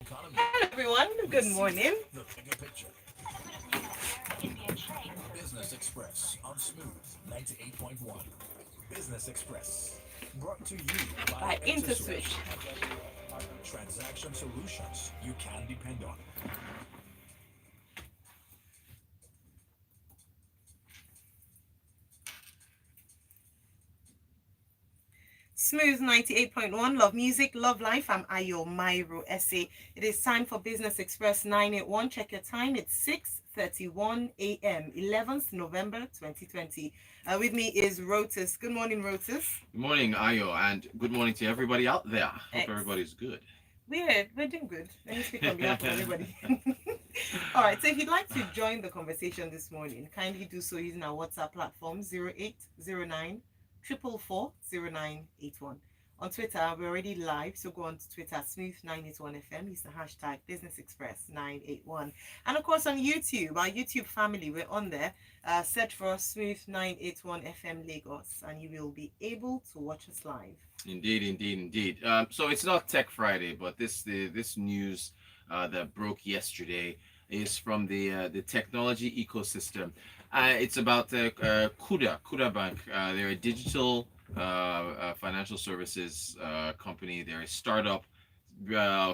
Hello, everyone. Good morning. The bigger picture. Business Express on Smooth 98.1. Business Express. Brought to you by By InterSwitch. InterSwitch. Transaction solutions you can depend on. Smooth 98.1. Love music, love life. I'm Ayo Mairo Essay. It is time for Business Express 981. Check your time. It's 6:31 a.m. 11th November 2020. With me is Rotus. Good morning, Rotus. Good morning, Ayo, and good morning to everybody out there. Hope X. everybody's good. We're doing good. Let me speak on behalf of everybody. All right. So if you'd like to join the conversation this morning, kindly do so using our WhatsApp platform 0809 444 0981. On Twitter, we're already live, so go on to Twitter, Smooth981FM, use the hashtag Business Express 981. And of course on YouTube, our YouTube family, we're on there. Search for Smooth 981 FM Lagos, and you will be able to watch us live. Indeed, indeed, indeed. So it's not Tech Friday, but this news that broke yesterday is from the technology ecosystem. It's about Kuda Bank. They're a digital financial services company. They're a startup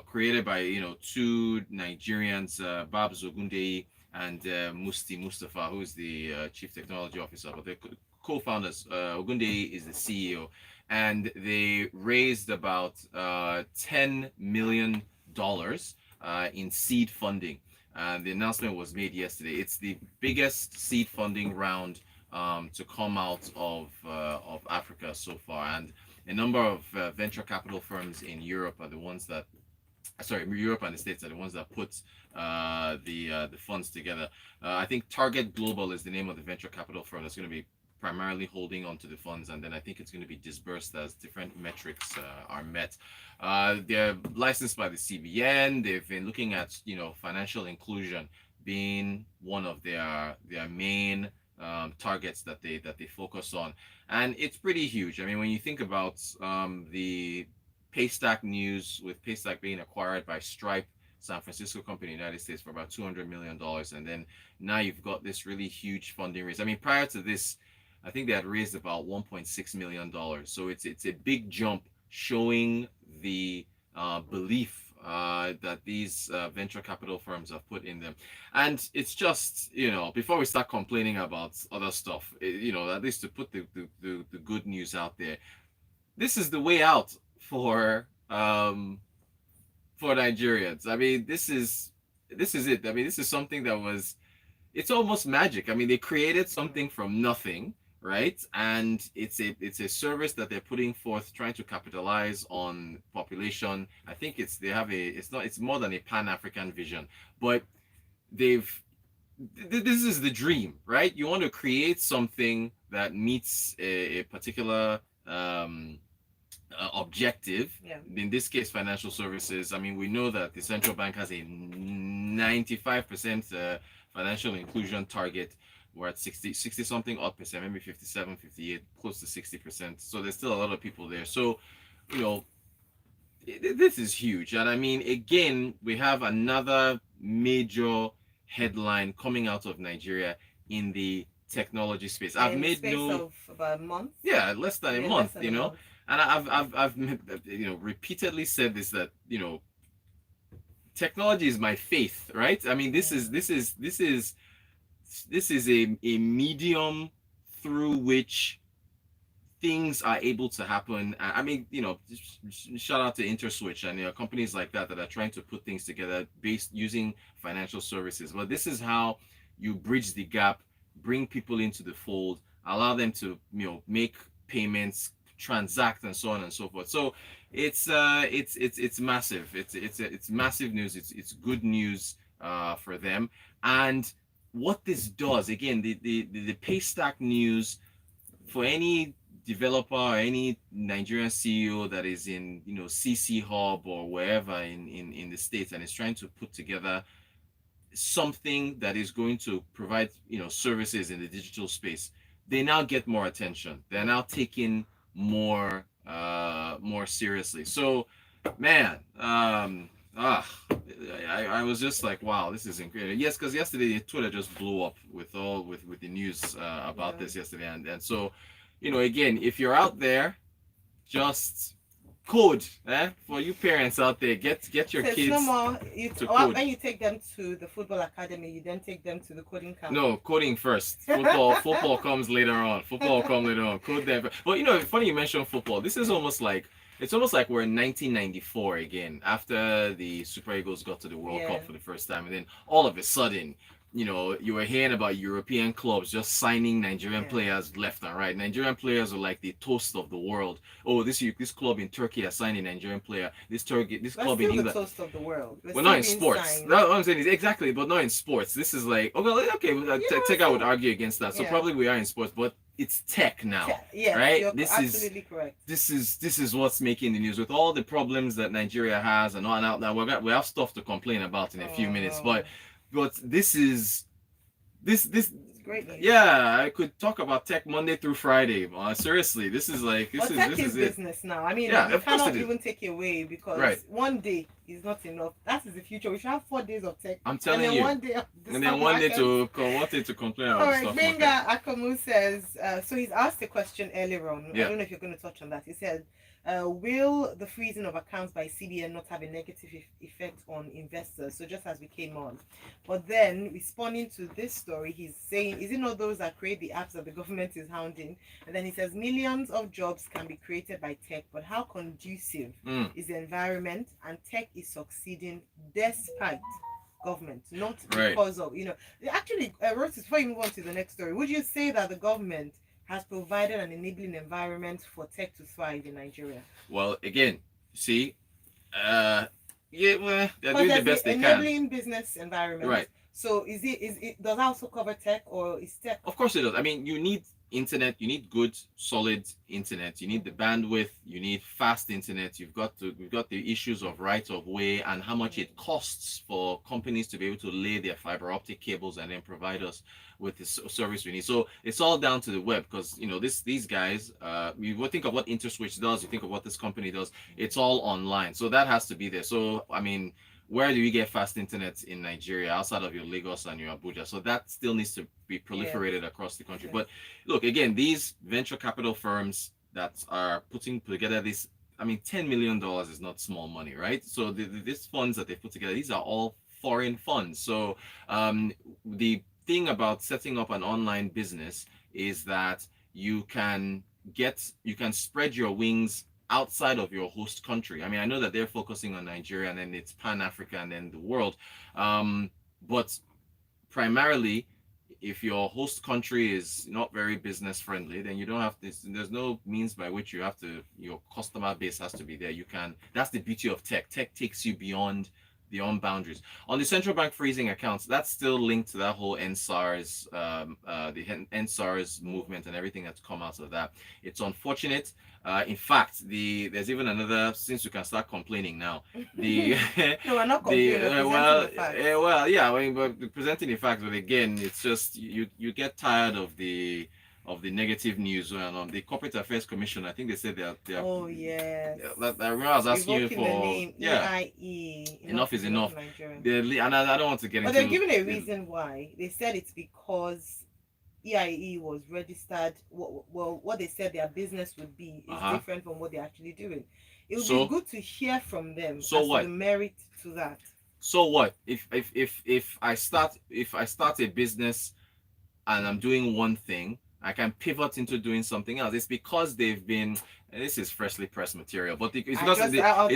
created by two Nigerians, Babs Ogundeyi and Musti Mustafa, who is the chief technology officer. But they're co-founders. Ogundeyi is the CEO, and they raised about $10 million in seed funding. The announcement was made yesterday. It's the biggest seed funding round to come out of Africa so far, and a number of venture capital firms in Europe are the ones that, sorry, Europe and the States are the ones that put the funds together. I think Target Global is the name of the venture capital firm that's going to be primarily holding onto the funds, and then I think it's going to be disbursed as different metrics are met. They're licensed by the CBN. They've been looking at financial inclusion being one of their main targets that they focus on, and it's pretty huge. I mean, when you think about the Paystack news, with Paystack being acquired by Stripe, San Francisco company in the United States, for about $200 million, and then now you've got this really huge funding raise. I mean, prior to this, I think they had raised about $1.6 million. So it's a big jump, showing the belief that these venture capital firms have put in them. And it's just, before we start complaining about other stuff, at least to put the good news out there, this is the way out for Nigerians. I mean, this is it. I mean, this is something that was, it's almost magic. I mean, they created something from nothing, right? And it's a service that they're putting forth, trying to capitalize on population. I think it's more than a Pan-African vision, but they've this is the dream, right? You want to create something that meets a particular objective. Yeah. In this case, financial services. I mean, we know that the central bank has a 95% financial inclusion target. We're at 60 something odd percent, maybe 57, 58, close to 60%. So there's still a lot of people there. So, this is huge. And I mean, again, we have another major headline coming out of Nigeria in the technology space. I've made space of about a month. Yeah, less than a month, a month. And I've repeatedly said this, that technology is my faith, right? I mean, this is a medium through which things are able to happen. I mean, shout out to InterSwitch and companies like that are trying to put things together based using financial services. But this is how you bridge the gap, bring people into the fold, allow them to make payments, transact, and so on and so forth. So it's massive. It's massive news. It's good news for them. And what this does, again, the Paystack news, for any developer or any Nigerian CEO that is in CC Hub or wherever in the States and is trying to put together something that is going to provide services in the digital space, they now get more attention. They're now taken more seriously. So, man, I was just like, wow, this is incredible. Yes, because yesterday Twitter just blew up with the news about this yesterday, and so, again, if you're out there, just code, for you parents out there, get your So it's kids no more. to code. When you take them to the football academy, you then take them to the coding camp. No, coding first. Football comes later on. Football come later on. Code them. But funny you mentioned football. This is almost like we're in 1994 again, after the Super Eagles got to the World Cup for the first time, and then all of a sudden, you were hearing about European clubs just signing Nigerian players left and right. Nigerian players are like the toast of the world. Oh, this club in Turkey has signed a Nigerian player. This club in England. The toast of the world. Well, not in sports. That's what I'm saying is exactly, but not in sports. This is like, okay, Tech I would argue against that. So probably we are in sports, but it's tech now, right? You're absolutely correct. This is what's making the news with all the problems that Nigeria has and all. Now we have stuff to complain about in a few minutes, but this is great news. Yeah, I could talk about tech Monday through Friday. Seriously, this is business now. I mean, you cannot even take it away because one day is not enough. That is the future. We should have 4 days of tech. I'm telling you. One day of the and then one day to complain about. All right, Benga Akamu says. So he's asked a question earlier on. I don't know if you're going to touch on that. He said, will the freezing of accounts by CBN not have a negative effect on investors? So just as we came on. But then responding to this story, he's saying, is it not those that create the apps that the government is hounding? And then he says, millions of jobs can be created by tech, but how conducive is the environment? And tech is succeeding despite government, not because of, actually, Rotis, before you move on to the next story, would you say that the government has provided an enabling environment for tech to thrive in Nigeria? Well, again, see, they're doing the best they can. Enabling business environment. Right. So does that also cover tech, or is tech? Of course it does. I mean, you need internet, you need good, solid internet, you need the bandwidth, you need fast internet, we've got the issues of right of way and how much it costs for companies to be able to lay their fiber optic cables and then provide us with the service we need. So it's all down to the web, because these guys, you think of what InterSwitch does, you think of what this company does, it's all online, so that has to be there. So I mean, where do you get fast internet in Nigeria outside of your Lagos and your Abuja? So that still needs to be proliferated across the country. But look, again, these venture capital firms that are putting together this, I mean, $10 million is not small money, right? So these funds that they put together, these are all foreign funds. So the thing about setting up an online business is that you can spread your wings outside of your host country. I mean, I know that they're focusing on Nigeria and then it's Pan-Africa and then the world. But primarily, if your host country is not very business friendly, then you don't have this. There's no means by which your customer base has to be there. That's the beauty of tech. Tech takes you beyond boundaries. On the central bank freezing accounts, that's still linked to that whole NSARS, the NSARS movement and everything that's come out of that. It's unfortunate. In fact, there's even another, since we can start complaining now. No, we're not complaining. I mean, but presenting the facts, but again, it's just you get tired of the negative news. And the Corporate Affairs Commission, I think they said they're oh yes. I remember I was asking you for EIEI. Enough is enough. And I don't want to get into. But they're giving a reason why. They said it's because EIE was registered. Well, what they said their business would be is different from what they're actually doing. It would be good to hear from them. So what? The merit to that. So what? If I start a business and I'm doing one thing, I can pivot into doing something else. It's because they've been. This is freshly pressed material, but it's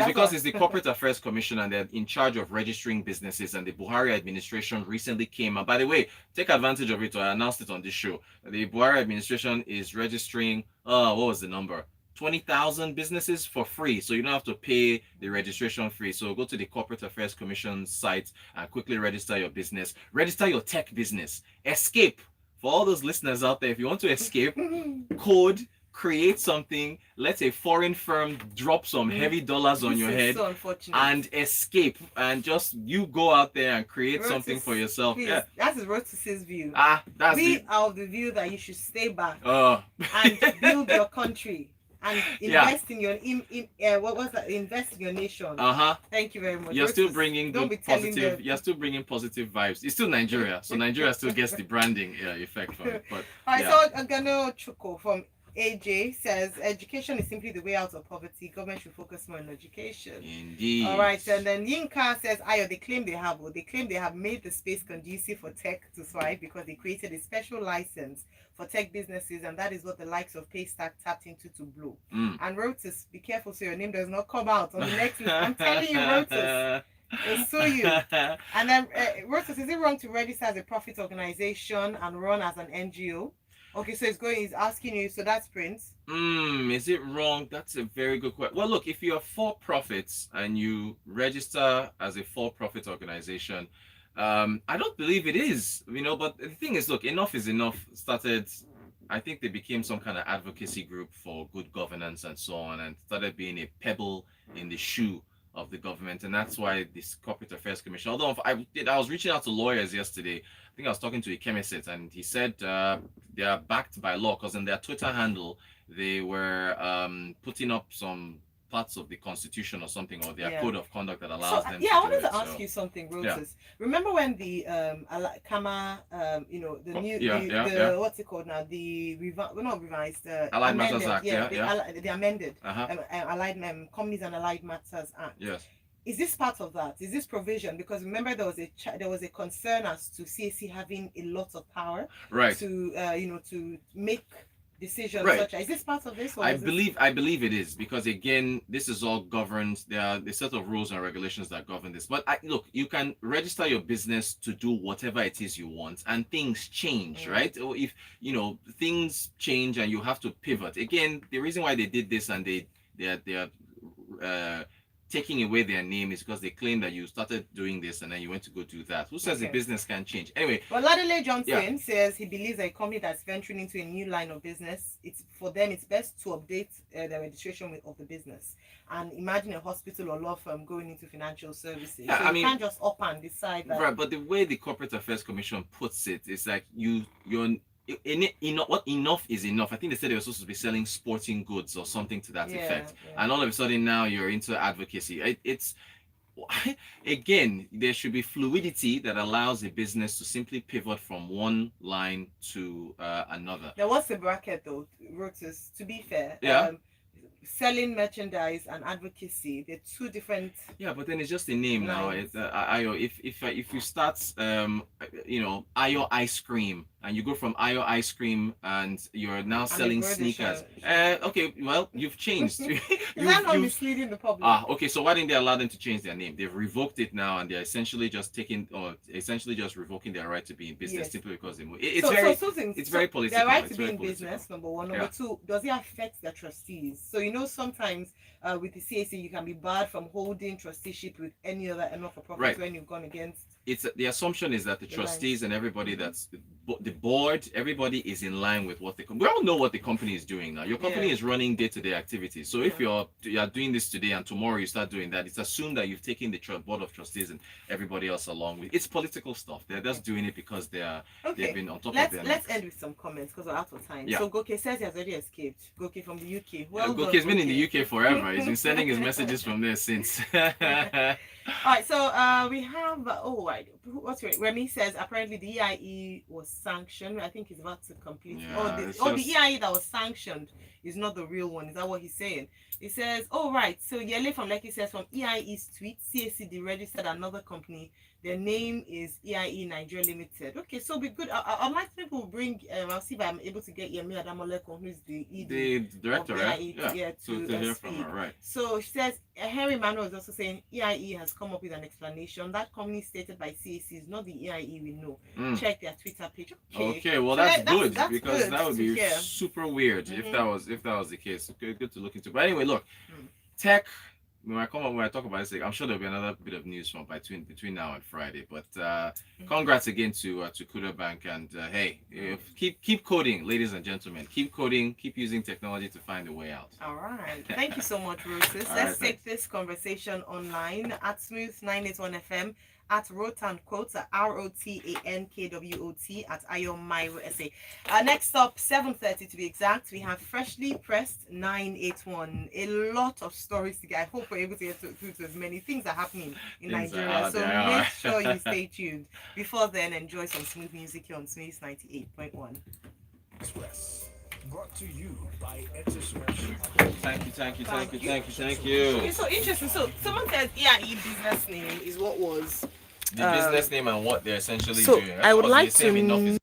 because it's the Corporate Affairs Commission and they're in charge of registering businesses. And the Buhari administration recently came up. By the way, take advantage of it. I announced it on this show. The Buhari administration is registering. What was the number? 20,000 businesses for free, so you don't have to pay the registration fee. So go to the Corporate Affairs Commission site and quickly register your business. Register your tech business. Escape. For all those listeners out there, if you want to escape, code, create something, let a foreign firm drop some heavy dollars on your head and escape, and just you go out there and create something for yourself. Please, that is Rotis's view. We are of the view that you should stay back and build your country and Yeah. invest in your what was that? Invest in your nation. Thank you very much. You're still Rotus, bringing don't good be telling positive. them. You're still bringing positive vibes. It's still Nigeria, so Nigeria still gets the branding effect from it. But All right, yeah. so Agano Chuko from AJ says education is simply the way out of poverty. Government should focus more on education. Indeed. All right, and then Yinka says, Ayo, they claim they have made the space conducive for tech to thrive because they created a special license for tech businesses, and that is what the likes of Paystack tapped into to blow. And Rotus, be careful so your name does not come out on the next list. I'm telling you, Rotus, they'll sue you. And then Rotus, is it wrong to register as a profit organization and run as an NGO? Okay, so he's asking you, so that's Prince. Is it wrong? That's a very good question. Well, look, if you're for profits and you register as a for-profit organization, I don't believe it is, but the thing is, look, Enough is Enough started, I think they became some kind of advocacy group for good governance and so on, and started being a pebble in the shoe of the government, and that's why this Corporate Affairs Commission, although I was reaching out to lawyers yesterday. I think I was talking to a chemist, and he said they are backed by law, because in their Twitter handle they were putting up some parts of the constitution or something, or their code of conduct that allows them to I wanted do to it. ask you something, Rotus. Remember when the Kama what's it called now, the not revised, Allied Matters Act, the amended Allied Companies and Allied Matters Act. Yes. Is this part of that? Is this provision? Because remember there was a concern as to CAC having a lot of power, right, to to make decisions, right. such as, is this part of this? Or I believe it is, because again, this is all governed. There are a set of rules and regulations that govern this. But look, you can register your business to do whatever it is you want, and things change, right? Or if things change and you have to pivot. Again, the reason why they did this and they are taking away their name is because they claim that you started doing this and then you went to go do that. Who says the business can change? Anyway. Well, Ladele Johnson says he believes a company that's venturing into a new line of business, it's best to update the registration of the business. And imagine a hospital or law firm going into financial services. Yeah, so you can't just up and decide that. Right, but the way the Corporate Affairs Commission puts it is like what enough is enough. I think they said they were supposed to be selling sporting goods or something to that effect, and all of a sudden now you're into advocacy. It's again, there should be fluidity that allows a business to simply pivot from one line to another. Now, what's the bracket though, Rotus? To be fair, selling merchandise and advocacy, they're two different. Yeah, but then it's just a name lines. Now. It's if you start Ayo ice cream, and you go from Ayo ice cream and you're now selling sneakers. Okay, well, you've changed. You're not misleading the public. Okay, so why didn't they allow them to change their name? They've revoked it now, and they're essentially just revoking their right to be in business simply because they move. It's very political. Their right to be in business, number one. Number two, does it affect their trustees? So sometimes with the CAC you can be barred from holding trusteeship with any other not-for-profit when you've gone against. The assumption is that the trustees and everybody that's the board, everybody is in line with what we all know what the company is doing now. Your company is running day-to-day activities. So if you're doing this today and tomorrow you start doing that, it's assumed that you've taken the board of trustees and everybody else along with. It's political stuff. They're just doing it because they've been on top of their. Let's end with some comments because we're out of time. So Goke says he has already escaped. Goke from the UK. Well, Goke's been in the UK forever. He's been sending his messages from there since. All right, so we have what's your Remy says apparently the EIE was sanctioned. I think he's about to complete. The EIE that was sanctioned is not the real one. Is that what he's saying? He says, so Yele from Lekki says from EIE's tweet, CAC deregistered another company. Their name is EIE Nigeria Limited. Okay, so be good. I'd like people bring. I'll see if I'm able to get Yemi Adamoleko, who's the ED, the director, right? To hear from her, right? So she says Henry Manuel is also saying EIE has come up with an explanation. That company stated by CAC is not the EIE we know. Check their Twitter page. Okay, well that's good because that would be super weird if that was the case. Okay, good to look into. But anyway, look, tech. When I talk about this, I'm sure there'll be another bit of news from between now and Friday. But congrats again to Kuda Bank, and hey, keep coding, ladies and gentlemen. Keep coding, keep using technology to find a way out. All right, thank you so much, Rosus. Let's take this conversation online at Smooth 981 FM at Rotan Quotes at ROTANKWOT at Ayomairo SA. Next up, 7:30 to be exact, we have Freshly Pressed 981. A lot of stories to get. I hope we're able to get through to as many things are happening in Nigeria. So make sure you stay tuned. Before then, enjoy some smooth music here on Smooth 98.1. Express. Brought to you by Etisash. Thank you. Okay, so interesting. So someone says EIE business name is what was the business name and what they're essentially so doing. I would Of course, like the same enough to is